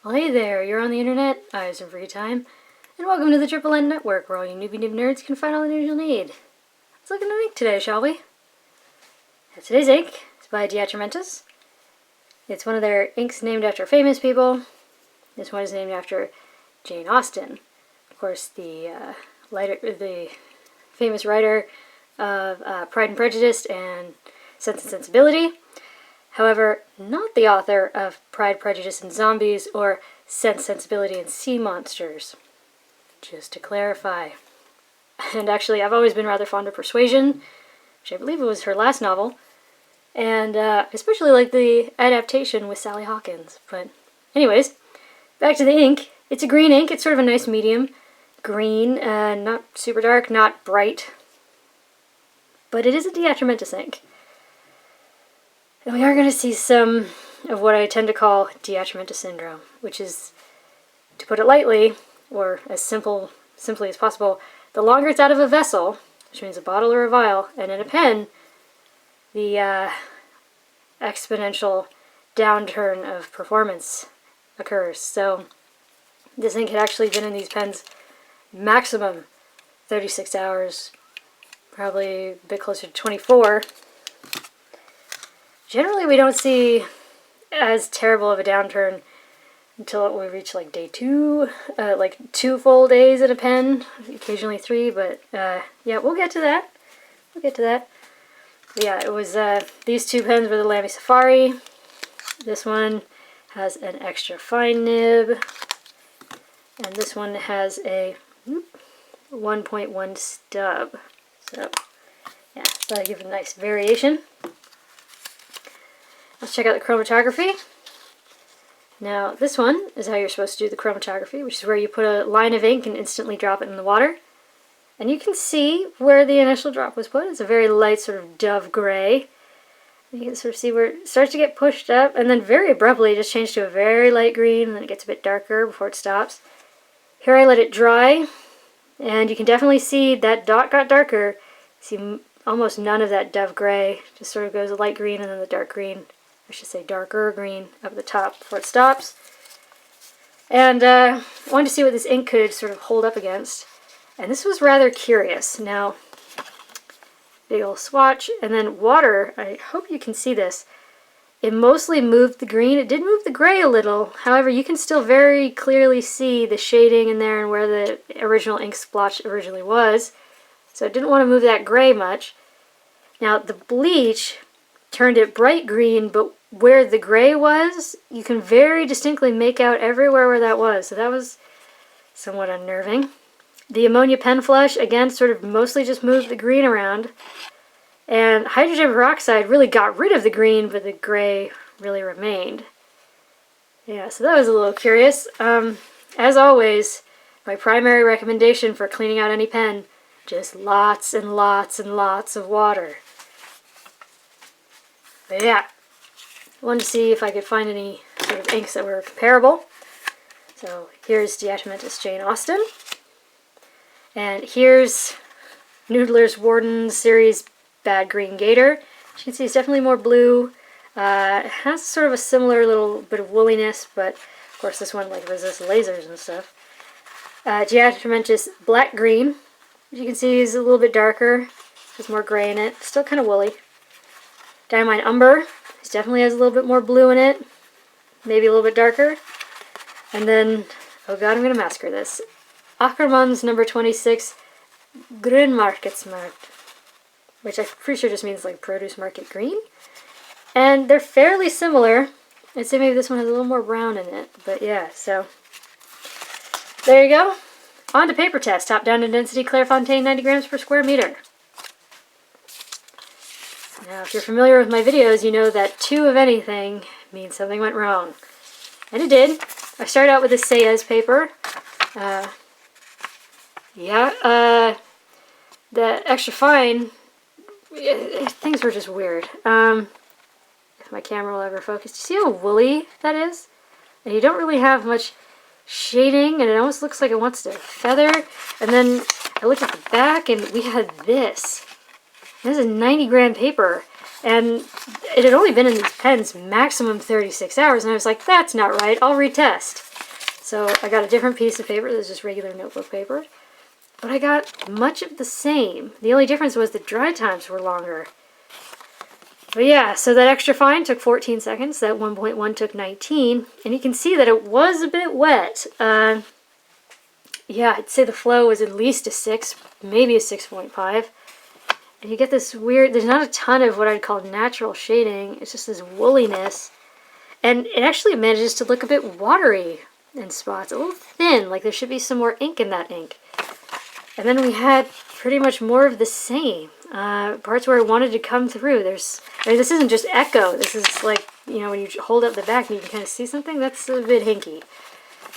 Well, hey there, you're on the internet, I have some free time, and welcome to the Triple N Network, where all you newbie noob nerds can find all the news you'll need. Let's look at an ink today, shall we? Today's ink is by DeAtramentis. It's one of their inks named after famous people. This one is named after Jane Austen. Of course, the famous writer of Pride and Prejudice and Sense and Sensibility. However, not the author of Pride, Prejudice, and Zombies or Sense, Sensibility, and Sea Monsters. Just to clarify. And actually, I've always been rather fond of Persuasion, which I believe was her last novel, and especially like the adaptation with Sally Hawkins. But anyways, back to the ink. It's a green ink. It's sort of a nice medium green, not super dark, not bright, but it is a DeAtramentis ink. And we are going to see some of what I tend to call DeAtramentis syndrome, which is, to put it lightly, or as simply as possible, the longer it's out of a vessel, which means a bottle or a vial, and in a pen, the exponential downturn of performance occurs. So this ink had actually been in these pens maximum 36 hours, probably a bit closer to 24. Generally, we don't see as terrible of a downturn until we reach like day 2, like 2 full days in a pen, occasionally 3, but yeah, we'll get to that. But yeah, it was, these two pens were the Lamy Safaris. This one has an extra fine nib, and this one has a 1.1 stub. So yeah, so I give it a nice variation. Let's check out the chromatography. Now, this one is how you're supposed to do the chromatography, which is where you put a line of ink and instantly drop it in the water. And you can see where the initial drop was put. It's a very light sort of dove gray. You can sort of see where it starts to get pushed up, and then very abruptly just change to a very light green, and then it gets a bit darker before it stops. Here I let it dry, and you can definitely see that dot got darker. See almost none of that dove gray. Just sort of goes a light green and then the dark green. I should say darker green up at the top before it stops. And I wanted to see what this ink could sort of hold up against. And this was rather curious. Now, big old swatch, and then water. I hope you can see this. It mostly moved the green. It did move the gray a little. However, you can still very clearly see the shading in there and where the original ink splotch originally was. So I didn't want to move that gray much. Now, the bleach turned it bright green, but where the gray was, you can very distinctly make out everywhere where that was. So that was somewhat unnerving. The ammonia pen flush, again, sort of mostly just moved the green around. And hydrogen peroxide really got rid of the green, but the gray really remained. Yeah, so that was a little curious. As always, my primary recommendation for cleaning out any pen, just lots and lots and lots of water. But yeah, I wanted to see if I could find any sort of inks that were comparable. So here's DeAtramentis Jane Austen. And here's Noodler's Warden Series Bad Green Gator. As you can see, it's definitely more blue. It has sort of a similar little bit of woolliness, but of course this one like resists lasers and stuff. DeAtramentis Black Green. As you can see, is a little bit darker. Has more gray in it. Still kind of woolly. Diamine Umber. This definitely has a little bit more blue in it. Maybe a little bit darker. And then, oh god, I'm going to massacre this. Ackermann's number 26 Grünmarketsmarkt, which I'm pretty sure just means like produce market green. And they're fairly similar. I'd say maybe this one has a little more brown in it. But yeah, so there you go. On to paper test. Top down in density, Clairefontaine, 90 grams per square meter. Now, if you're familiar with my videos, you know that 2 of anything means something went wrong. And it did. I started out with a Sayez paper. The extra fine, things were just weird. If my camera will ever focus. Do you see how woolly that is? And you don't really have much shading, and it almost looks like it wants to feather. And then I looked at the back, and we had this. This is 90 gram paper, and it had only been in these pens maximum 36 hours, and I was like, that's not right, I'll retest. So I got a different piece of paper. This is just regular notebook paper. But I got much of the same. The only difference was the dry times were longer. But yeah, so that extra fine took 14 seconds. That 1.1 took 19. And you can see that it was a bit wet. Yeah, I'd say the flow was at least a 6, maybe a 6.5. And you get this weird, there's not a ton of what I'd call natural shading. It's just this woolliness. And it actually manages to look a bit watery in spots. A little thin, like there should be some more ink in that ink. And then we had pretty much more of the same. Parts where it wanted to come through. I mean, this isn't just echo. This is like, you know, when you hold up the back and you can kind of see something, that's a bit hinky.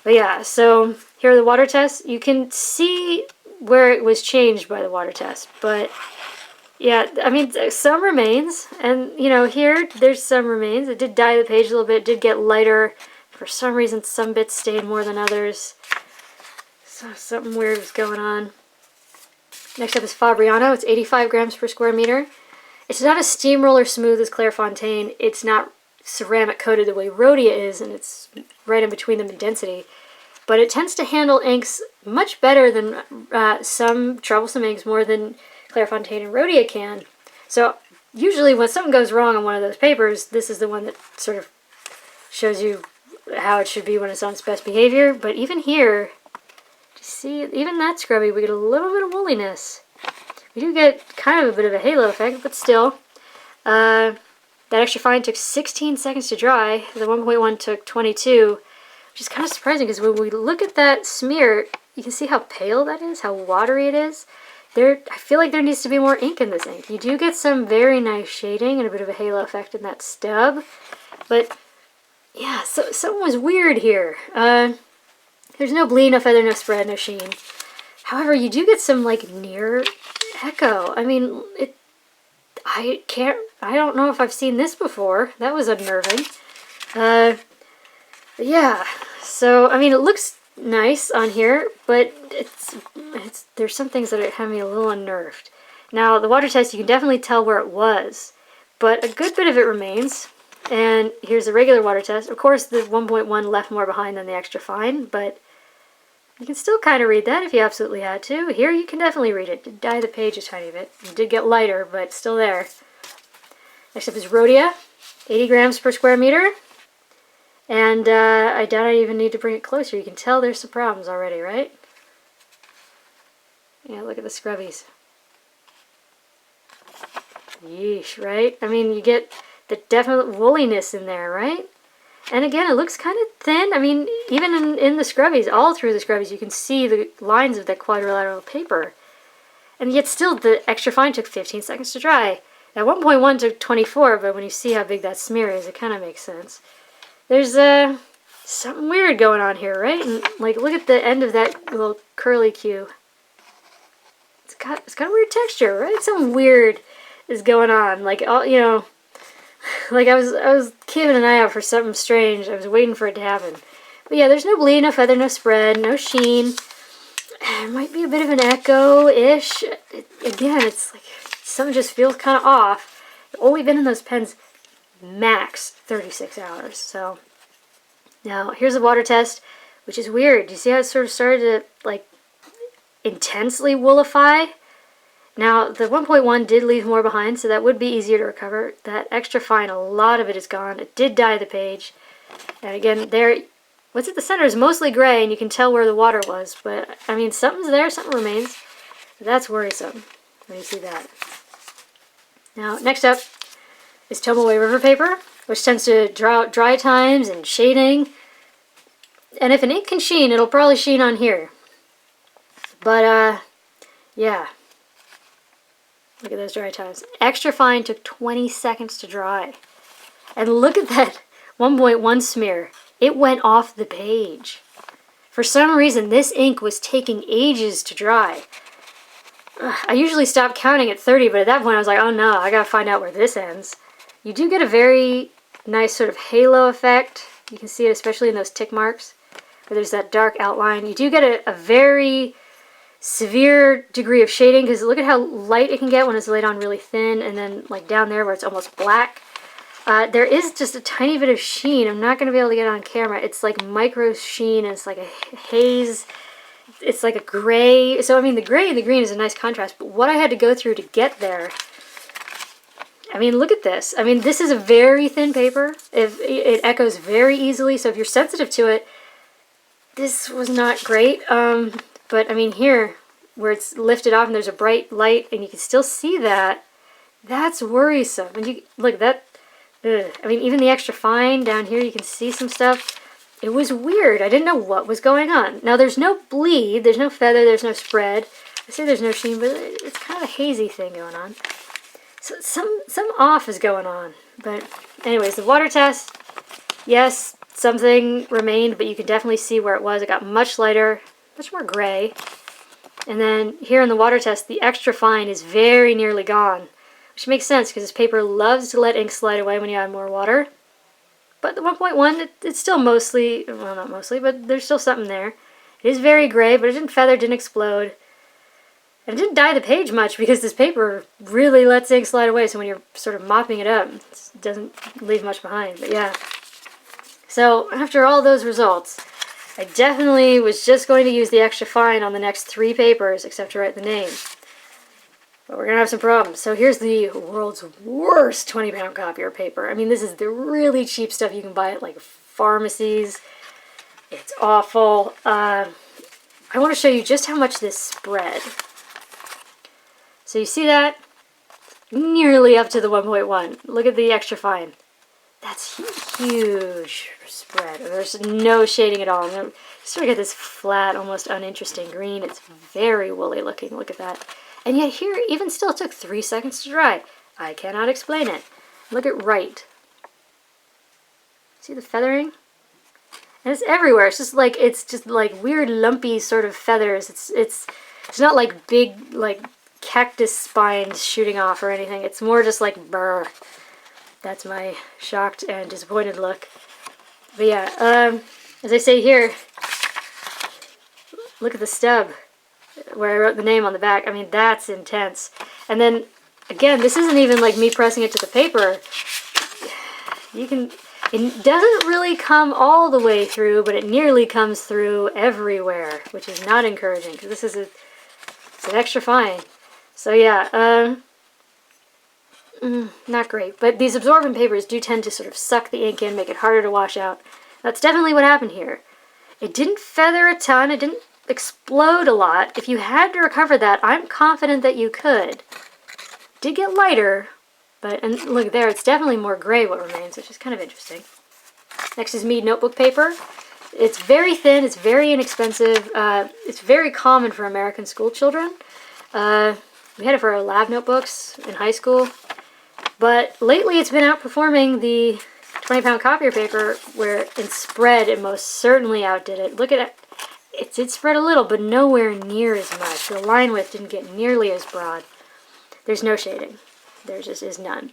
But yeah, so here are the water tests. You can see where it was changed by the water test. But yeah, I mean, some remains. And, you know, here, there's some remains. It did dye the page a little bit. It did get lighter. For some reason, some bits stayed more than others. So something weird was going on. Next up is Fabriano. It's 85 grams per square meter. It's not a steamroller smooth as Clairefontaine. It's not ceramic coated the way Rhodia is, and it's right in between them in density. But it tends to handle inks much better than some troublesome inks, more than Clairefontaine and Rhodia can. So usually when something goes wrong on one of those papers, this is the one that sort of shows you how it should be when it's on its best behavior. But even here, see, even that scrubby, we get a little bit of woolliness. We do get kind of a bit of a halo effect, but still. That extra fine took 16 seconds to dry. The 1.1 took 22, which is kind of surprising because when we look at that smear, you can see how pale that is, how watery it is. I feel like there needs to be more ink in this ink. You do get some very nice shading and a bit of a halo effect in that stub, but yeah, so something was weird here. There's no bleed, no feather, no spread, no sheen. However, you do get some like near echo. I mean, I don't know if I've seen this before. That was unnerving. But yeah, so I mean, it looks nice on here, but there's some things that have me a little unnerved. Now, the water test, you can definitely tell where it was, but a good bit of it remains. And here's the regular water test. Of course, the 1.1 left more behind than the extra fine, but you can still kind of read that if you absolutely had to. Here, you can definitely read it. It did dye the page a tiny bit. It did get lighter, but still there. Next up is Rhodia, 80 grams per square meter. And I doubt I even need to bring it closer. You can tell there's some problems already, right? Yeah, look at the scrubbies. Yeesh, right? I mean, you get the definite woolliness in there, right? And again, it looks kind of thin. I mean, even in the scrubbies, all through the scrubbies, you can see the lines of that quadrilateral paper. And yet still, the extra fine took 15 seconds to dry. At 1.1 took 24, but when you see how big that smear is, it kind of makes sense. There's something weird going on here, right? And like, look at the end of that little curly cue. It's got a weird texture, right? Something weird is going on. Like, all, you know, like I was keeping an eye out for something strange. I was waiting for it to happen. But yeah, there's no bleed, no feather, no spread, no sheen. It might be a bit of an echo-ish. Again, it's like something just feels kind of off. I've only been in those pens max 36 hours. So now here's the water test, which is weird. Do you see how it sort of started to like intensely woolify? Now the 1.1 did leave more behind, so that would be easier to recover. That extra fine, a lot of it is gone. It did dye the page. And again, there, what's at the center is mostly gray, and you can tell where the water was. But I mean, something's there, something remains. That's worrisome when you see that. Now, next up is Tomoe River paper, which tends to draw out dry times and shading. And if an ink can sheen, it'll probably sheen on here. But, yeah. Look at those dry times. Extra fine took 20 seconds to dry. And look at that 1.1 smear. It went off the page. For some reason, this ink was taking ages to dry. I usually stop counting at 30, but at that point I was like, oh no, I gotta find out where this ends. You do get a very nice sort of halo effect. You can see it especially in those tick marks, where there's that dark outline. You do get a very severe degree of shading, because look at how light it can get when it's laid on really thin, and then like down there where it's almost black. There is just a tiny bit of sheen. I'm not going to be able to get it on camera. It's like micro sheen, and it's like a haze. It's like a gray. So, I mean, the gray and the green is a nice contrast, but what I had to go through to get there, I mean, look at this. I mean, this is a very thin paper. It echoes very easily, so if you're sensitive to it, this was not great. But, I mean, here, where it's lifted off and there's a bright light, and you can still see that, that's worrisome. And you look, that, ugh. I mean, even the extra fine down here, you can see some stuff. It was weird. I didn't know what was going on. Now, there's no bleed, there's no feather, there's no spread. I say there's no sheen, but it's kind of a hazy thing going on. So some off is going on. But anyways, the water test, yes, something remained, but you can definitely see where it was. It got much lighter, much more gray. And then here in the water test, the extra fine is very nearly gone, which makes sense because this paper loves to let ink slide away when you add more water. But the 1.1, it's still mostly, well, not mostly, but there's still something there. It is very gray, but it didn't feather, didn't explode. And it didn't dye the page much because this paper really lets ink slide away, so when you're sort of mopping it up, it doesn't leave much behind. But yeah. So after all those results, I definitely was just going to use the extra fine on the next 3 papers, except to write the name. But we're going to have some problems. So here's the world's worst 20-pound copier paper. I mean, this is the really cheap stuff you can buy at, like, pharmacies. It's awful. I want to show you just how much this spread. So you see that? Nearly up to the 1.1. Look at the extra fine. That's huge spread. There's no shading at all. You sort of get this flat, almost uninteresting green. It's very woolly looking. Look at that. And yet here, even still, it took 3 seconds to dry. I cannot explain it. Look at right. See the feathering? And it's everywhere. It's just like weird lumpy sort of feathers. It's not like big like cactus spines shooting off or anything. It's more just like brr. That's my shocked and disappointed look. But yeah, as I say here, look at the stub where I wrote the name on the back. I mean, that's intense. And then again, this isn't even like me pressing it to the paper. It doesn't really come all the way through, but it nearly comes through everywhere, which is not encouraging because this is it's an extra fine. So yeah, not great. But these absorbent papers do tend to sort of suck the ink in, make it harder to wash out. That's definitely what happened here. It didn't feather a ton, it didn't explode a lot. If you had to recover that, I'm confident that you could. It did get lighter, but, and look there, it's definitely more gray what remains, which is kind of interesting. Next is Mead Notebook Paper. It's very thin, it's very inexpensive, it's very common for American school children. We had it for our lab notebooks in high school, but lately it's been outperforming the 20-pound copier paper, where in spread it most certainly outdid it. Look at it. It did spread a little, but nowhere near as much. The line width didn't get nearly as broad. There's no shading. There just is none.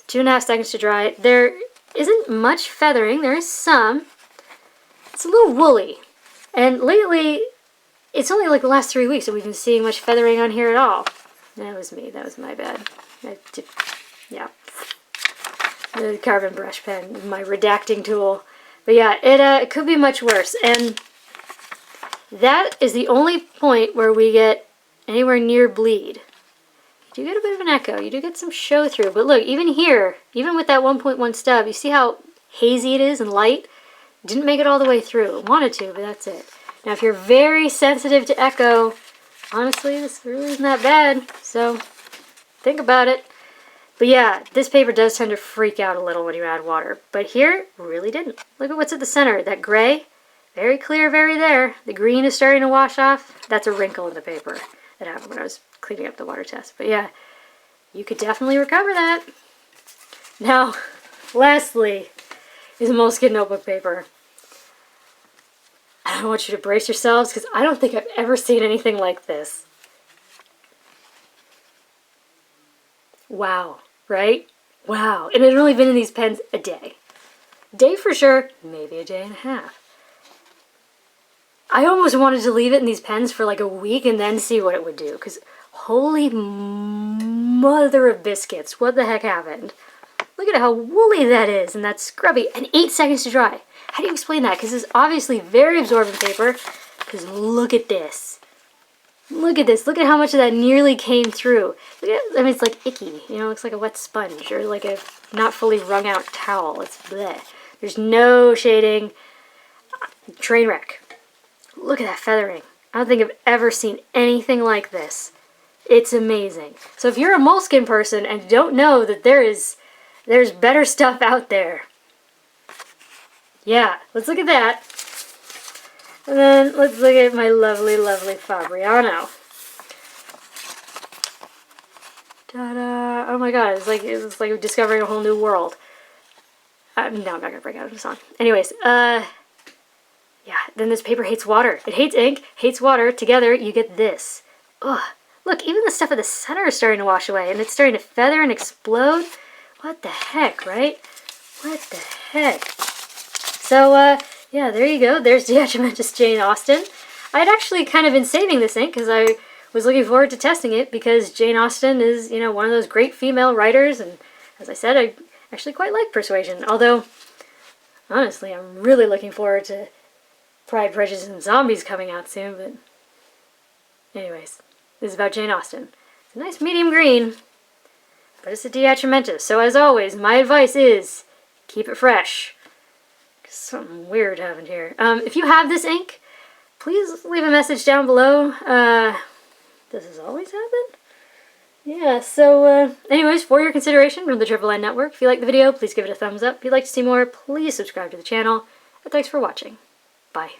2.5 seconds to dry. There isn't much feathering. There is some. It's a little woolly. And lately, it's only like the last 3 weeks that we've been seeing much feathering on here at all. That was me. That was my bad. Yeah. The carbon brush pen, my redacting tool. But yeah, it could be much worse. And that is the only point where we get anywhere near bleed. You do get a bit of an echo. You do get some show through. But look, even here, even with that 1.1 stub, you see how hazy it is and light? Didn't make it all the way through. Wanted to, but that's it. Now, if you're very sensitive to echo, honestly, this really isn't that bad. So, think about it. But yeah, this paper does tend to freak out a little when you add water. But here, really didn't. Look at what's at the center. That gray, very clear, very there. The green is starting to wash off. That's a wrinkle in the paper that happened when I was cleaning up the water test. But yeah, you could definitely recover that. Now, lastly, is Moleskin notebook paper. I don't want you to brace yourselves because I don't think I've ever seen anything like this. Wow, right? Wow. And it had only been in these pens a day. Day for sure, maybe a day and a half. I almost wanted to leave it in these pens for like a week and then see what it would do, because holy mother of biscuits, what the heck happened? Look at how woolly that is, and that's scrubby, and 8 seconds to dry. How do you explain that? Because it's obviously very absorbent paper, because look at this. Look at this. Look at how much of that nearly came through. Look at, I mean, it's like icky. You know, it looks like a wet sponge or like a not fully wrung out towel. It's bleh. There's no shading. Train wreck. Look at that feathering. I don't think I've ever seen anything like this. It's amazing. So if you're a Moleskin person and don't know that there's better stuff out there. Yeah, let's look at that. And then let's look at my lovely, lovely Fabriano. Ta-da! Oh my god, it's like discovering a whole new world. No, I'm not gonna break out into song. Anyways, yeah, then this paper hates water. It hates ink, hates water. Together, you get this. Ugh. Look, even the stuff at the center is starting to wash away, and it's starting to feather and explode. What the heck, right? What the heck? So, yeah, there you go. There's DeAtramentis Jane Austen. I'd actually kind of been saving this ink because I was looking forward to testing it because Jane Austen is, you know, one of those great female writers, and as I said, I actually quite like Persuasion. Although, honestly, I'm really looking forward to Pride, Prejudice, and Zombies coming out soon, but anyways, this is about Jane Austen. It's a nice medium green, but it's a DeAtramentis. So as always, my advice is keep it fresh. Something weird happened here. If you have this ink, please leave a message down below. Does this always happen? Yeah, so anyways, for your consideration from the Triple N Network, if you like the video, please give it a thumbs up. If you'd like to see more, please subscribe to the channel. And thanks for watching. Bye.